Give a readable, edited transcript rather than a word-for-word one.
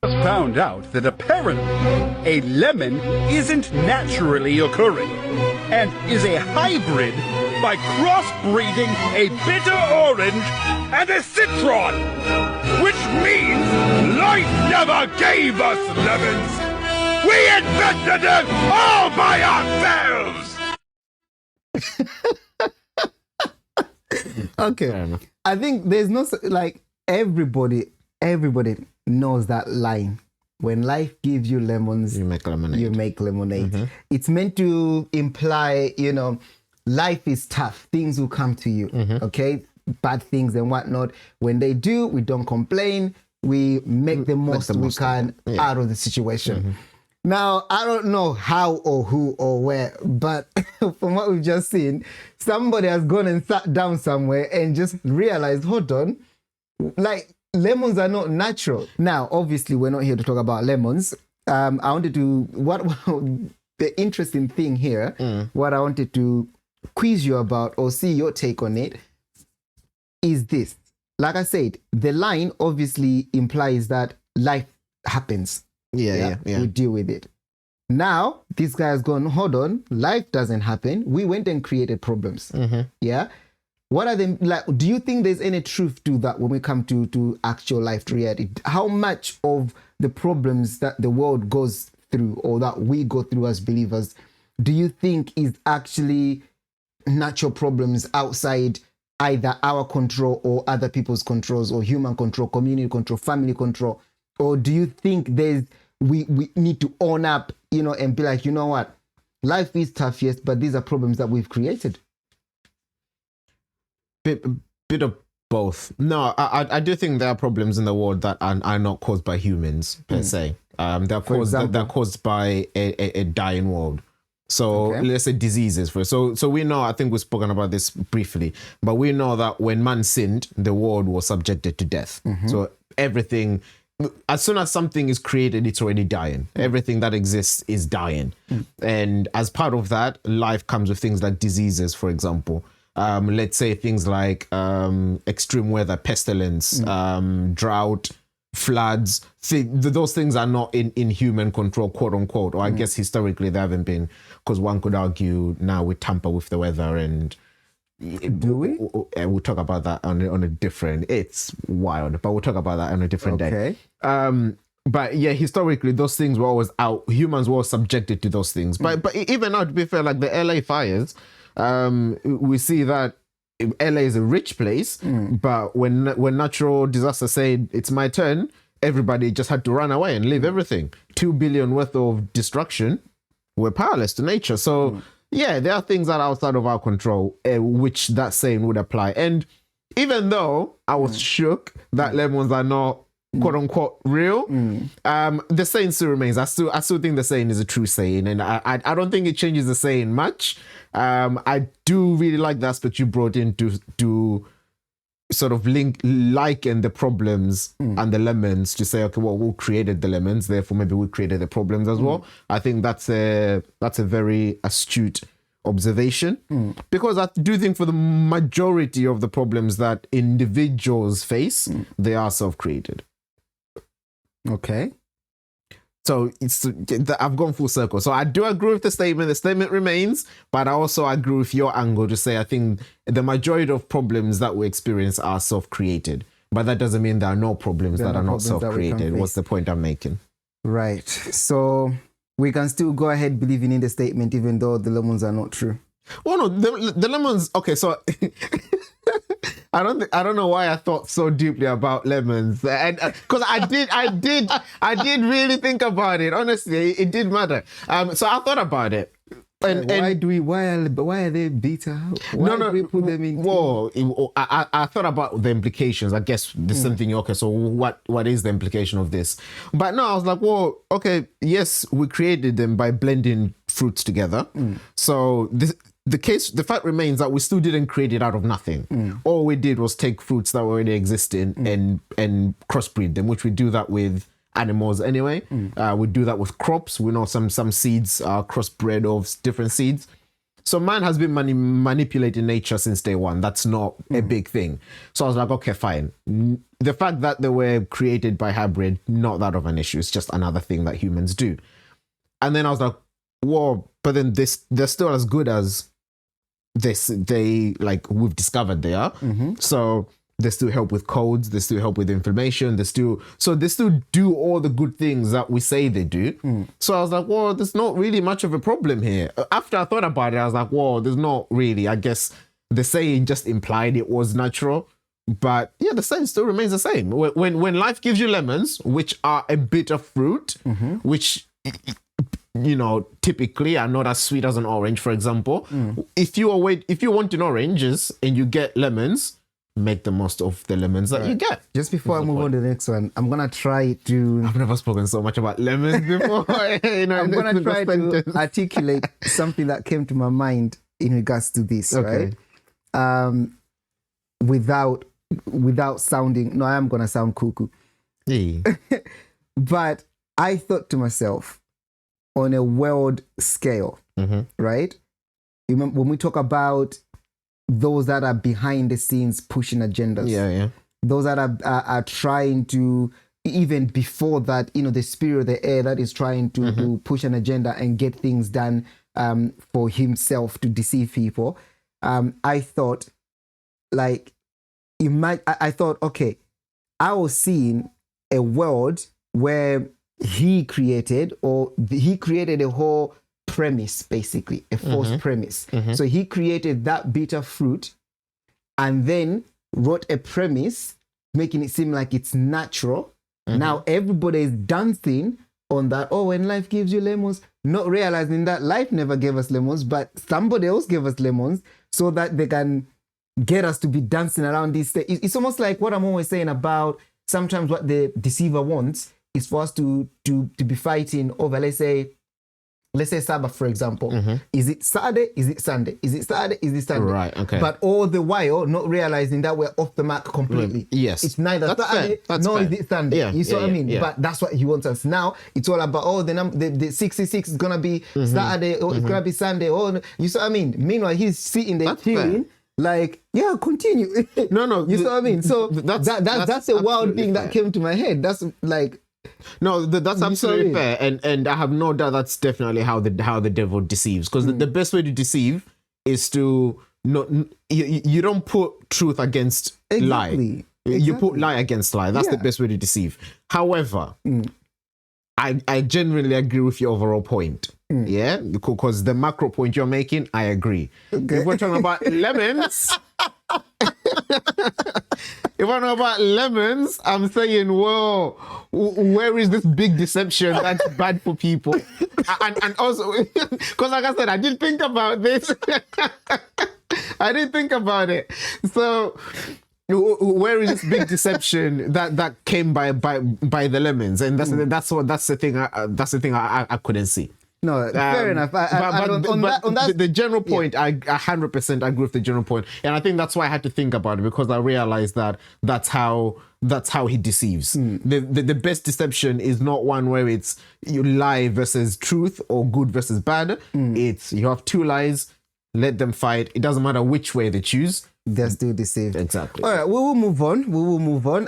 Found out that apparently a lemon isn't naturally occurring and is a hybrid by crossbreeding a bitter orange and a citron, which means life never gave us lemons. We invented them all by ourselves. Okay, I think there's no, like, everybody knows that line. When life gives you lemons, you make lemonade. You make lemonade. It's meant to imply, life is tough. Things will come to you, okay? Bad things and whatnot. When they do, we don't complain. We make the most we can out of the situation. Now, I don't know how or who or where, but from what we've just seen, somebody has gone and sat down somewhere and just realized, hold on, like, lemons are not natural. Now, obviously, we're not here to talk about lemons. I wanted to, the interesting thing here, what I wanted to quiz you about or see your take on it is this. Like I said, the line obviously implies that life happens. Yeah. We deal with it. Now, this guy has gone, hold on, life doesn't happen. We went and created problems. Yeah. What are they like? Do you think there's any truth to that when we come to actual life, to reality? How much of the problems that the world goes through or that we go through as believers, do you think is actually natural problems outside either our control or other people's controls, or human control, community control, family control? Or do you think we need to own up, and be like, you know what? Life is tough, yes, but these are problems that we've created. Bit of both. No, I do think there are problems in the world that are not caused by humans per se. They're caused by a dying world. So let's say diseases first. So we know, I think we've spoken about this briefly, but we know that when man sinned, the world was subjected to death. So everything, as soon as something is created, it's already dying. Everything that exists is dying. And as part of that, life comes with things like diseases, for example. Let's say things like extreme weather, pestilence, drought, floods. Those things are not in human control, quote unquote, or I guess historically they haven't been, because one could argue now we tamper with the weather and do we? We'll talk about that on a different, it's wild, but we'll talk about that on a different day. But yeah, historically, those things were always out. Humans were subjected to those things. But even now, to be fair, like the LA fires, we see that LA is a rich place, but when natural disaster said it's my turn, everybody just had to run away and leave everything. 2 billion worth of destruction. We're powerless to nature. So yeah, there are things that are outside of our control, which that saying would apply. And even though I was shook that lemons are not quote unquote real, the saying still remains. I still think the saying is a true saying, and I don't think it changes the saying much. I do really like the aspect you brought in to sort of liken the problems and the lemons, to say, okay, well, we created the lemons, therefore maybe we created the problems as well. I think that's a very astute observation, because I do think for the majority of the problems that individuals face, they are self-created. Okay. So I've gone full circle. So I do agree with the statement. The statement remains, but I also agree with your angle to say I think the majority of problems that we experience are self-created. But that doesn't mean there are no problems that are not self-created. What's the point I'm making? Right. So we can still go ahead believing in the statement, even though the lemons are not true. Well, no, the lemons. Okay, so I don't know why I thought so deeply about lemons, and because I did really think about it. Honestly, it did matter. So I thought about it. And why are they bitter? Why do we put them in? Well, I thought about the implications. I guess there's something. Okay, so what is the implication of this? But no, I was like, well, okay, yes, we created them by blending fruits together. So the fact remains that we still didn't create it out of nothing. All we did was take fruits that were already existing and crossbreed them, which we do that with animals anyway. We do that with crops. We know some seeds are crossbred of different seeds. So man has been manipulating nature since day one. That's not a big thing. So I was like, okay, fine. The fact that they were created by hybrid, not that of an issue. It's just another thing that humans do. And then I was like, whoa, but then they're still as good as we've discovered they are. So they still help with codes, they still help with inflammation, they still do all the good things that we say they do. So I was like, well, there's not really much of a problem here. After I thought about it, I was like, well, there's not really. I guess the saying just implied it was natural. But yeah, the saying still remains the same. When life gives you lemons, which are a bitter fruit, which typically are not as sweet as an orange, for example. If you want an oranges and you get lemons, make the most of the lemons that you get. Just before I move on to the next one, I'm gonna try to. I've never spoken so much about lemons before. I'm gonna try to articulate something that came to my mind in regards to this, right? Without sounding. No, I am gonna sound cuckoo. Yeah. But I thought to myself, on a world scale, right? You remember when we talk about those that are behind the scenes pushing agendas, those that are trying to, even before that, the spirit of the air that is trying to push an agenda and get things done for himself to deceive people. I thought, okay, I was seeing a world where he created a whole premise, basically a false premise. So he created that bitter fruit and then wrote a premise making it seem like it's natural. Now everybody is dancing on that. Oh, when life gives you lemons, not realizing that life never gave us lemons, but somebody else gave us lemons so that they can get us to be dancing around this. It's almost like what I'm always saying about sometimes what the deceiver wants is for us to be fighting over, let's say Sabbath, for example. Is it Saturday? Is it Sunday? Is it Saturday? Is it Sunday? Right, okay. But all the while, not realizing that we're off the mark completely. Yes. It's neither Saturday, nor is it Sunday. Yeah, you see what I mean? Yeah. But that's what he wants us. Now, it's all about, the 66 is going to be Saturday, or it's going to be Sunday. Or, you see what I mean? Meanwhile, he's sitting there chilling. Like, yeah, continue. No. You see what I mean? So that's a wild thing fair. that came to my head. That's like... No, that's absolutely fair, and I have no doubt that's definitely how the devil deceives. Because the best way to deceive is to not you don't put truth against lie. You put lie against lie. That's the best way to deceive. However, I genuinely agree with your overall point. Yeah, because the macro point you're making, I agree. Okay. If we're talking about lemons. If I know about lemons, I'm saying, whoa, where is this big deception that's bad for people? And also, because like I said, I didn't think about this. I didn't think about it. So, where is this big deception that came by the lemons? And that's the thing I couldn't see. No, fair enough. The general point, I 100% agree with the general point, and I think that's why I had to think about it, because I realized that that's how he deceives. The best deception is not one where it's you lie versus truth or good versus bad. It's you have two lies, let them fight. It doesn't matter which way they choose. They're still deceived. Exactly. All right, we will move on.